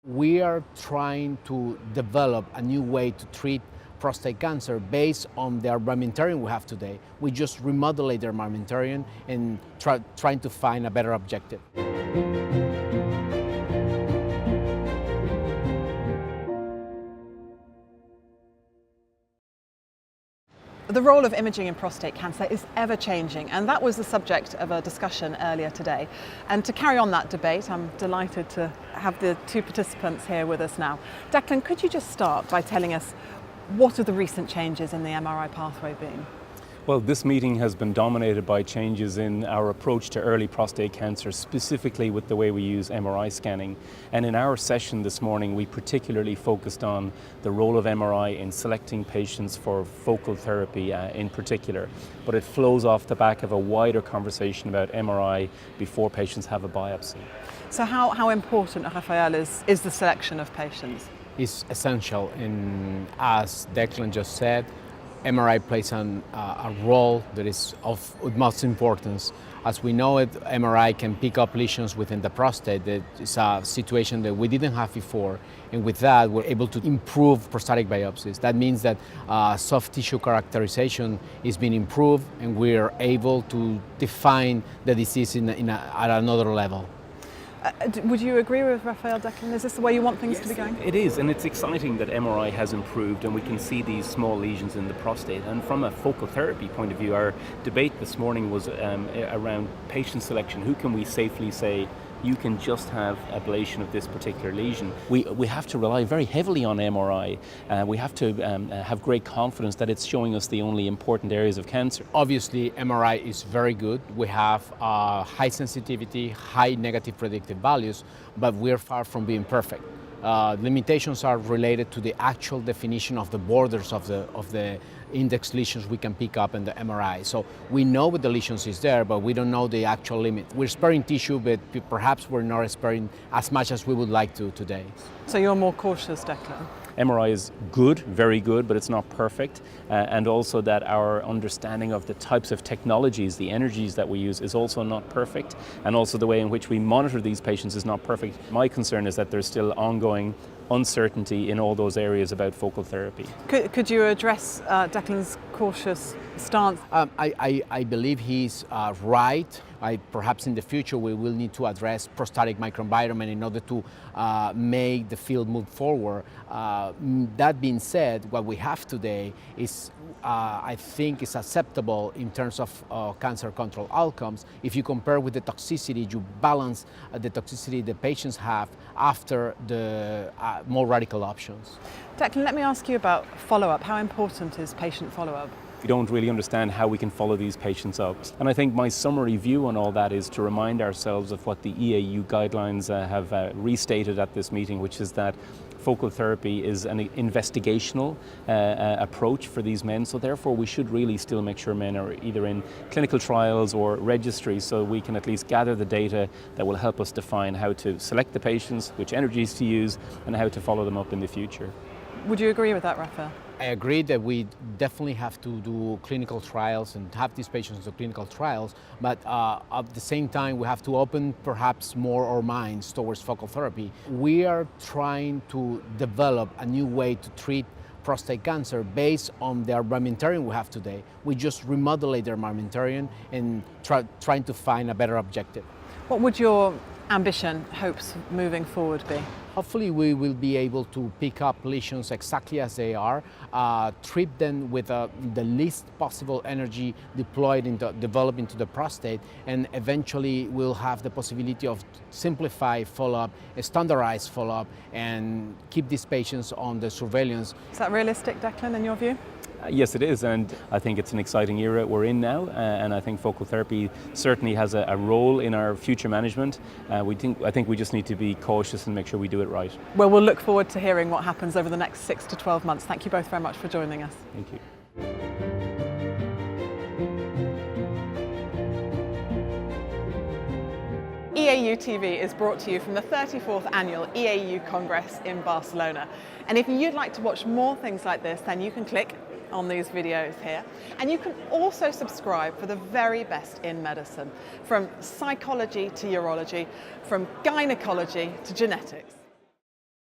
We are trying to develop a new way to treat prostate cancer based on the armamentarium we have today. We just remodulate the armamentarium and trying to find a better objective. The role of imaging in prostate cancer is ever changing, and that was the subject of a discussion earlier today. And to carry on that debate, I'm delighted to have the two participants here with us now. Declan, could you just start by telling us what are the recent changes in the MRI pathway been? Well, this meeting has been dominated by changes in our approach to early prostate cancer, specifically with the way we use MRI scanning. And in our session this morning, we particularly focused on the role of MRI in selecting patients for focal therapy in particular. But it flows off the back of a wider conversation about MRI before patients have a biopsy. So how important, Rafael, is the selection of patients? It's essential, and as Declan just said, MRI plays a role that is of utmost importance. As we know it, MRI can pick up lesions within the prostate. That is a situation that we didn't have before. And with that, we're able to improve prostatic biopsies. That means that soft tissue characterization is being improved, and we're able to define the disease at another level. Would you agree with Rafael, Declan? Is this the way you want things to be going? It is, and it's exciting that MRI has improved and we can see these small lesions in the prostate. And from a focal therapy point of view, our debate this morning was around patient selection. Who can we safely say you can just have ablation of this particular lesion? We have to rely very heavily on MRI. We have to have great confidence that it's showing us the only important areas of cancer. Obviously, MRI is very good. We have high sensitivity, high negative predictive values, but we're far from being perfect. Limitations are related to the actual definition of the borders of the index lesions we can pick up in the MRI. So we know what the lesions is there, but we don't know the actual limit. We're sparing tissue, but perhaps we're not sparing as much as we would like to today. So you're more cautious, Declan? MRI is good, very good, but it's not perfect. And also that our understanding of the types of technologies, the energies that we use is also not perfect. And also the way in which we monitor these patients is not perfect. My concern is that there's still ongoing uncertainty in all those areas about focal therapy. Could you address Declan's cautious stance? I believe he's right. Perhaps in the future we will need to address prostatic microenvironment in order to make the field move forward. That being said, what we have today is, I think, is acceptable in terms of cancer control outcomes. If you compare with the toxicity, you balance the toxicity the patients have after the more radical options. Declan, let me ask you about follow-up. How important is patient follow-up? We don't really understand how we can follow these patients up. And I think my summary view on all that is to remind ourselves of what the EAU guidelines have restated at this meeting, which is that focal therapy is an investigational approach for these men. So therefore we should really still make sure men are either in clinical trials or registries, so we can at least gather the data that will help us define how to select the patients, which energies to use, and how to follow them up in the future. Would you agree with that, Rafael? I agree that we definitely have to do clinical trials and have these patients do clinical trials, but at the same time we have to open perhaps more our minds towards focal therapy. We are trying to develop a new way to treat prostate cancer based on the armamentarium we have today. We just remodulate the armamentarium and trying to find a better objective. What would your ambition, hopes moving forward be? Hopefully we will be able to pick up lesions exactly as they are, treat them with the least possible energy deployed developed into the prostate, and eventually we'll have the possibility of simplified follow-up, standardized follow-up, and keep these patients on the surveillance. Is that realistic, Declan, in your view? Yes, it is, and I think it's an exciting era we're in now, and I think focal therapy certainly has a role in our future management. I think we just need to be cautious and make sure we do it right. Well, we'll look forward to hearing what happens over the next 6 to 12 months. Thank you both very much for joining us. Thank you. EAU TV is brought to you from the 34th Annual EAU Congress in Barcelona. And if you'd like to watch more things like this, then you can click on these videos here. And you can also subscribe for the very best in medicine, from psychology to urology, from gynecology to genetics.